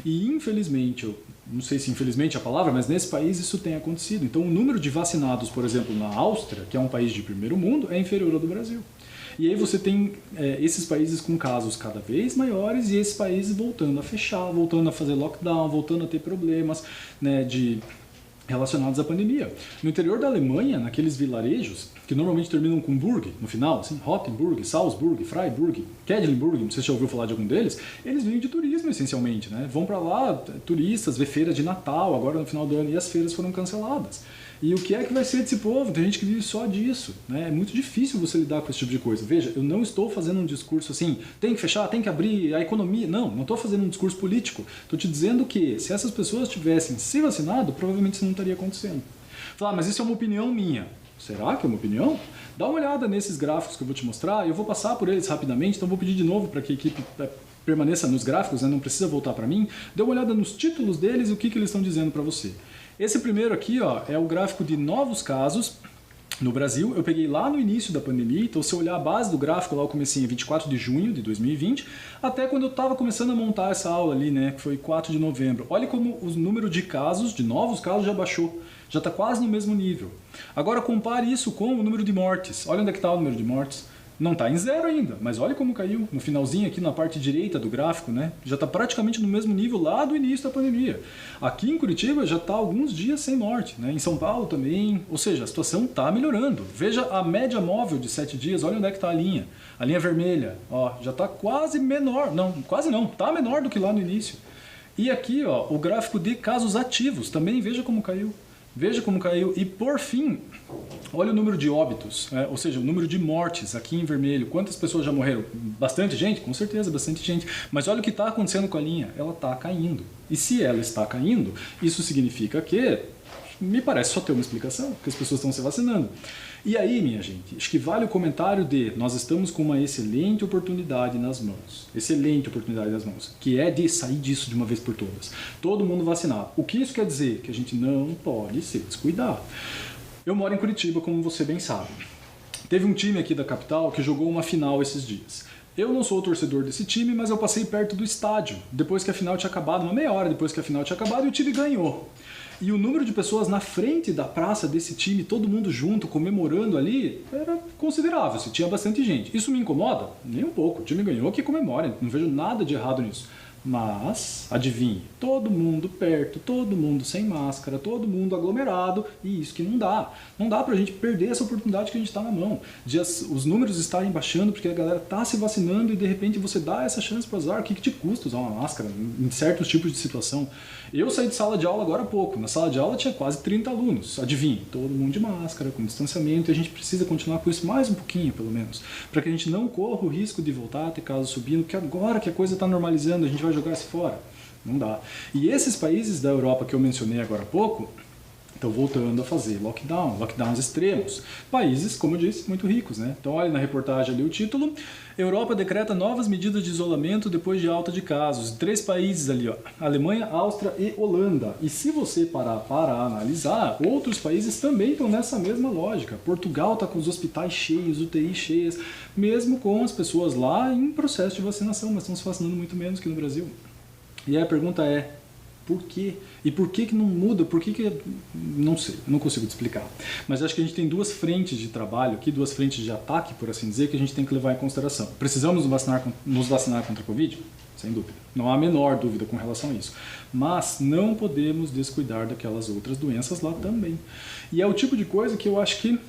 E infelizmente, eu não sei se infelizmente é a palavra, mas nesse país isso tem acontecido. Então o número de vacinados, por exemplo, na Áustria, que é um país de primeiro mundo, é inferior ao do Brasil. E aí você tem esses países com casos cada vez maiores e esses países voltando a fechar, voltando a fazer lockdown, voltando a ter problemas, né, relacionados à pandemia. No interior da Alemanha, naqueles vilarejos, que normalmente terminam com Burg, no final, assim, Rottenburg, Salzburg, Freiburg, Quedlinburg, não sei se já ouviu falar de algum deles, eles vêm de turismo, essencialmente, né? Vão para lá, turistas, ver feira de Natal, agora no final do ano, e as feiras foram canceladas. E o que é que vai ser desse povo? Tem gente que vive só disso, né? É muito difícil você lidar com esse tipo de coisa. Veja, eu não estou fazendo um discurso assim, tem que fechar, tem que abrir a economia. Não estou fazendo um discurso político. Estou te dizendo que se essas pessoas tivessem se vacinado, provavelmente isso não estaria acontecendo. Falar, mas isso é uma opinião minha. Será que é uma opinião? Dá uma olhada nesses gráficos que eu vou te mostrar, eu vou passar por eles rapidamente, então vou pedir de novo para que a equipe permaneça nos gráficos, né? Não precisa voltar para mim. Dê uma olhada nos títulos deles e o que eles estão dizendo para você. Esse primeiro aqui, ó, é o gráfico de novos casos no Brasil. Eu peguei lá no início da pandemia, então se eu olhar a base do gráfico, lá eu comecei em 24 de junho de 2020, até quando eu estava começando a montar essa aula ali, né, que foi 4 de novembro. Olha como o número de casos, de novos casos, já baixou. Já está quase no mesmo nível. Agora compare isso com o número de mortes. Olha onde é que está o número de mortes. Não está em zero ainda, mas olha como caiu. No finalzinho aqui na parte direita do gráfico, né? Já está praticamente no mesmo nível lá do início da pandemia. Aqui em Curitiba já está alguns dias sem morte, né? Em São Paulo também. Ou seja, a situação está melhorando. Veja a média móvel de 7 dias, olha onde é que está a linha. A linha vermelha, ó, já está quase menor. Não, quase não, está menor do que lá no início. E aqui, ó, o gráfico de casos ativos, também veja como caiu. Veja como caiu. E por fim, olha o número de óbitos, ou seja, o número de mortes aqui em vermelho. Quantas pessoas já morreram? Bastante gente? Com certeza, bastante gente. Mas olha o que está acontecendo com a linha. Ela está caindo. E se ela está caindo, isso significa que, me parece só ter uma explicação, que as pessoas estão se vacinando. E aí, minha gente, acho que vale o comentário de nós estamos com uma excelente oportunidade nas mãos. Excelente oportunidade nas mãos. Que é de sair disso de uma vez por todas. Todo mundo vacinado. O que isso quer dizer? Que a gente não pode se descuidar. Eu moro em Curitiba, como você bem sabe. Teve um time aqui da capital que jogou uma final esses dias. Eu não sou o torcedor desse time, mas eu passei perto do estádio, depois que a final tinha acabado, uma meia hora depois que a final tinha acabado, e o time ganhou. E o número de pessoas na frente da praça desse time, todo mundo junto, comemorando ali, era considerável, se tinha bastante gente. Isso me incomoda? Nem um pouco. O time ganhou, que comemore, não vejo nada de errado nisso. Mas, adivinhe, todo mundo perto, todo mundo sem máscara, todo mundo aglomerado, e isso que não dá. Não dá pra gente perder essa oportunidade que a gente está na mão. Os números estarem baixando porque a galera tá se vacinando e de repente você dá essa chance para usar. O que te custa usar uma máscara em certos tipos de situação? Eu saí de sala de aula agora há pouco. Na sala de aula tinha quase 30 alunos. Adivinhe, todo mundo de máscara, com distanciamento, e a gente precisa continuar com isso mais um pouquinho, pelo menos, para que a gente não corra o risco de voltar a ter casos subindo, porque agora que a coisa está normalizando, a gente vai jogar isso fora. Não dá. E esses países da Europa que eu mencionei agora há pouco estão voltando a fazer lockdowns extremos. Países, como eu disse, muito ricos, né? Então olha na reportagem ali o título: Europa decreta novas medidas de isolamento depois de alta de casos. 3 países ali, ó: Alemanha, Áustria e Holanda. E se você parar para analisar, outros países também estão nessa mesma lógica. Portugal está com os hospitais cheios, UTIs cheias, mesmo com as pessoas lá em processo de vacinação, mas estão se vacinando muito menos que no Brasil. E aí a pergunta é: por quê? E por que não muda? Por que não sei, não consigo te explicar. Mas acho que a gente tem 2 frentes de trabalho aqui, 2 frentes de ataque, por assim dizer, que a gente tem que levar em consideração. Precisamos nos vacinar contra a Covid? Sem dúvida. Não há a menor dúvida com relação a isso. Mas não podemos descuidar daquelas outras doenças lá também. E é o tipo de coisa que eu acho que,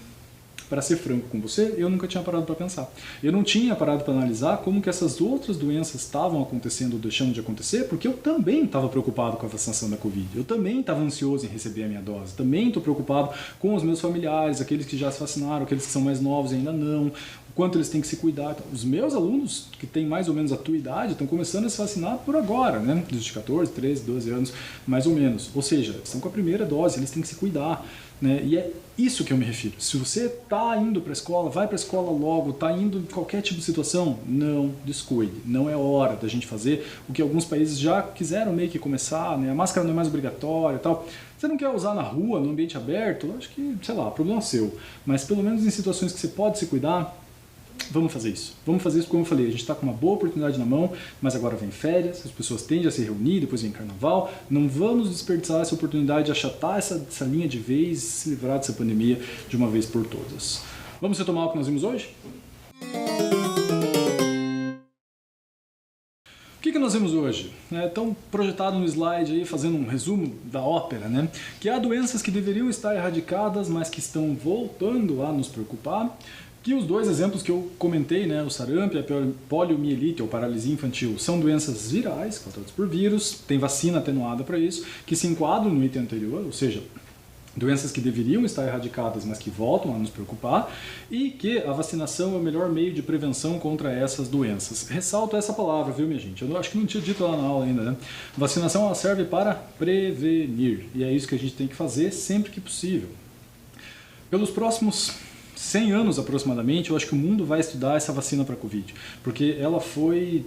para ser franco com você, eu nunca tinha parado para pensar. Eu não tinha parado para analisar como que essas outras doenças estavam acontecendo ou deixando de acontecer, porque eu também estava preocupado com a vacinação da Covid. Eu também estava ansioso em receber a minha dose. Também estou preocupado com os meus familiares, aqueles que já se vacinaram, aqueles que são mais novos e ainda não, o quanto eles têm que se cuidar. Os meus alunos, que têm mais ou menos a tua idade, estão começando a se vacinar por agora, né? Dos 14, 13, 12 anos, mais ou menos. Ou seja, estão com a primeira dose, eles têm que se cuidar. né? E é isso que eu me refiro. Se você está indo para a escola, vai para a escola logo, está indo em qualquer tipo de situação, não descuide. Não é hora da gente fazer o que alguns países já quiseram meio que começar, né? A máscara não é mais obrigatória e tal. Você não quer usar na rua, no ambiente aberto? Acho que, sei lá, problema seu. Mas pelo menos em situações que você pode se cuidar, vamos fazer isso. Vamos fazer isso, como eu falei, a gente está com uma boa oportunidade na mão, mas agora vem férias, as pessoas tendem a se reunir, depois vem carnaval. Não vamos desperdiçar essa oportunidade de achatar essa linha de vez e se livrar dessa pandemia de uma vez por todas. Vamos retomar o que nós vimos hoje? O que nós vemos hoje? Estão projetado no slide aí, fazendo um resumo da ópera, né? Que há doenças que deveriam estar erradicadas, mas que estão voltando a nos preocupar. Que os dois exemplos que eu comentei, né, o sarampo e a poliomielite, ou paralisia infantil, são doenças virais, causadas por vírus, tem vacina atenuada para isso, que se enquadram no item anterior, ou seja, doenças que deveriam estar erradicadas, mas que voltam a nos preocupar, e que a vacinação é o melhor meio de prevenção contra essas doenças. Ressalto essa palavra, viu, minha gente? Eu acho que não tinha dito lá na aula ainda, né? Vacinação ela serve para prevenir, e é isso que a gente tem que fazer sempre que possível. Pelos próximos 100 anos aproximadamente, eu acho que o mundo vai estudar essa vacina para a Covid, porque ela foi,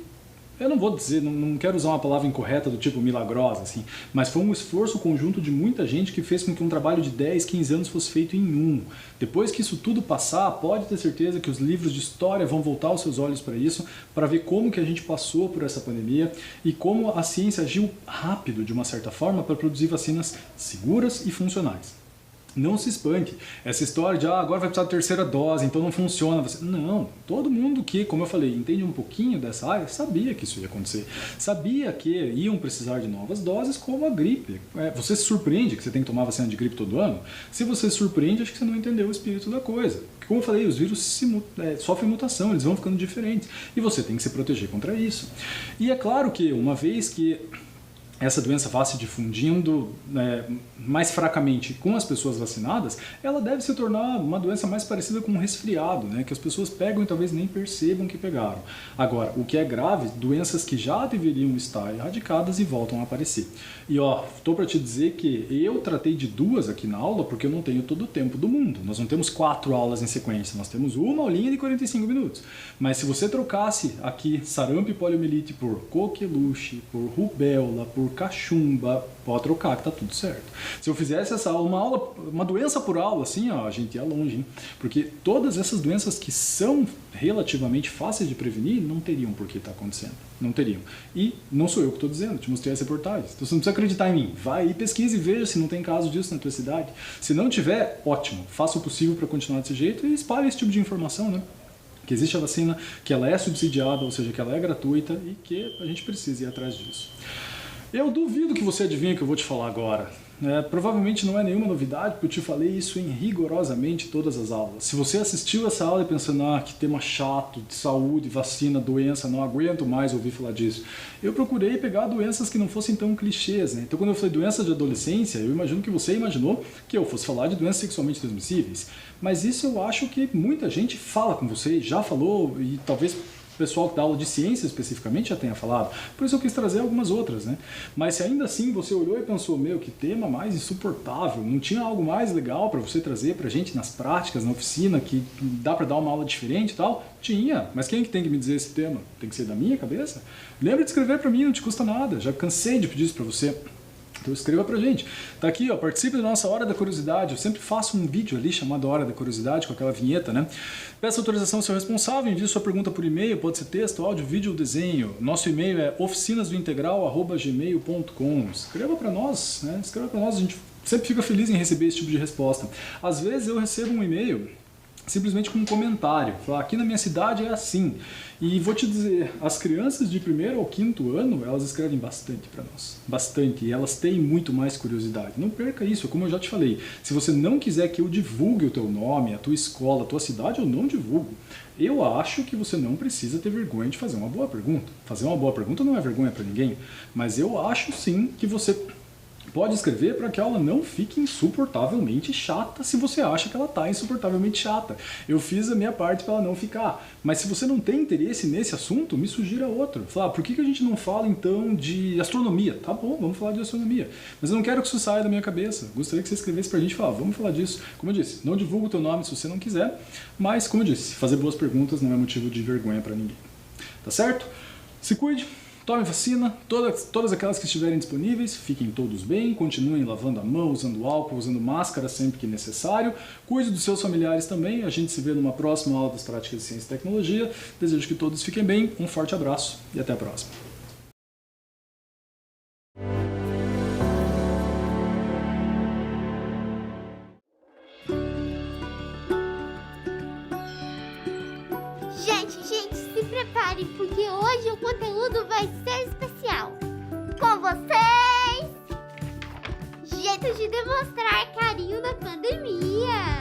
eu não vou dizer, não quero usar uma palavra incorreta do tipo milagrosa, assim, mas foi um esforço conjunto de muita gente que fez com que um trabalho de 10, 15 anos fosse feito em um. Depois que isso tudo passar, pode ter certeza que os livros de história vão voltar os seus olhos para isso, para ver como que a gente passou por essa pandemia e como a ciência agiu rápido, de uma certa forma, para produzir vacinas seguras e funcionais. Não se espante. Essa história de agora vai precisar da terceira dose, então não funciona. Não, todo mundo que, como eu falei, entende um pouquinho dessa área, sabia que isso ia acontecer. Sabia que iam precisar de novas doses, como a gripe. Você se surpreende que você tem que tomar vacina de gripe todo ano? Se você se surpreende, acho que você não entendeu o espírito da coisa. Porque, como eu falei, os vírus sofrem mutação, eles vão ficando diferentes. E você tem que se proteger contra isso. E é claro que, uma vez que essa doença vá se difundindo mais fracamente com as pessoas vacinadas, ela deve se tornar uma doença mais parecida com um resfriado, né, que as pessoas pegam e talvez nem percebam que pegaram. Agora, o que é grave, doenças que já deveriam estar erradicadas e voltam a aparecer. E estou para te dizer que eu tratei de 2 aqui na aula porque eu não tenho todo o tempo do mundo. Nós não temos 4 aulas em sequência, nós temos uma aulinha de 45 minutos. Mas se você trocasse aqui sarampo e poliomielite por coqueluche, por rubéola, por cachumba, pode trocar que tá tudo certo. Se eu fizesse essa aula, uma doença por aula, assim, a gente ia longe, hein? Porque todas essas doenças que são relativamente fáceis de prevenir, não teriam por que estar acontecendo. Não teriam. E não sou eu que estou dizendo, te mostrei as reportagens. Então você não precisa acreditar em mim. Vai e pesquise e veja se não tem caso disso na tua cidade. Se não tiver, ótimo. Faça o possível para continuar desse jeito e espalhe esse tipo de informação, né? Que existe a vacina, que ela é subsidiada, ou seja, que ela é gratuita e que a gente precisa ir atrás disso. Eu duvido que você adivinhe o que eu vou te falar agora. Provavelmente não é nenhuma novidade, porque eu te falei isso em rigorosamente todas as aulas. Se você assistiu essa aula e pensando, que tema chato, de saúde, vacina, doença, não aguento mais ouvir falar disso. Eu procurei pegar doenças que não fossem tão clichês, né? Então quando eu falei doenças de adolescência, eu imagino que você imaginou que eu fosse falar de doenças sexualmente transmissíveis. Mas isso eu acho que muita gente fala com você, já falou, e talvez o pessoal que dá aula de ciência especificamente já tenha falado, por isso eu quis trazer algumas outras, né? Mas se ainda assim você olhou e pensou, que tema mais insuportável, não tinha algo mais legal para você trazer pra gente nas práticas, na oficina, que dá para dar uma aula diferente e tal? Tinha, mas quem que tem que me dizer esse tema? Tem que ser da minha cabeça? Lembra de escrever para mim, não te custa nada, já cansei de pedir isso para você. Então escreva pra gente. Tá aqui, participe da nossa Hora da Curiosidade. Eu sempre faço um vídeo ali chamado Hora da Curiosidade, com aquela vinheta, né? Peça autorização ao seu responsável, envie sua pergunta por e-mail, pode ser texto, áudio, vídeo ou desenho. Nosso e-mail é oficinasdointegral@gmail.com. Escreva pra nós, né? Escreva pra nós, a gente sempre fica feliz em receber esse tipo de resposta. Às vezes eu recebo um e-mail simplesmente com um comentário, falar, aqui na minha cidade é assim. E vou te dizer, as crianças de 1º ao 5º ano, elas escrevem bastante para nós. Bastante. E elas têm muito mais curiosidade. Não perca isso, como eu já te falei. Se você não quiser que eu divulgue o teu nome, a tua escola, a tua cidade, eu não divulgo. Eu acho que você não precisa ter vergonha de fazer uma boa pergunta. Fazer uma boa pergunta não é vergonha para ninguém. Mas eu acho sim que você Pode escrever para que a aula não fique insuportavelmente chata se você acha que ela está insuportavelmente chata. Eu fiz a minha parte para ela não ficar. Mas se você não tem interesse nesse assunto, me sugira outro. Fala, por que a gente não fala então de astronomia? Tá bom, vamos falar de astronomia. Mas eu não quero que isso saia da minha cabeça. Gostaria que você escrevesse pra gente e falar, vamos falar disso. Como eu disse, não divulga o teu nome se você não quiser, mas como eu disse, fazer boas perguntas não é motivo de vergonha para ninguém. Tá certo? Se cuide. Tome vacina, todas aquelas que estiverem disponíveis, fiquem todos bem, continuem lavando a mão, usando álcool, usando máscara sempre que necessário. Cuide dos seus familiares também, a gente se vê numa próxima aula das práticas de ciência e tecnologia. Desejo que todos fiquem bem, um forte abraço e até a próxima. Gente, se preparem, porque hoje o conteúdo vai ser especial. Com vocês, jeito de demonstrar carinho na pandemia.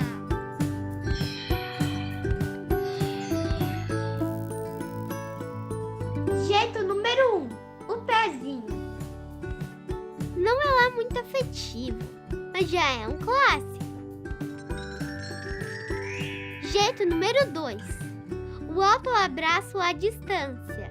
Jeito número 1, o pezinho. Não é lá muito afetivo, mas já é um clássico. Jeito número 2, o amplo abraço à distância.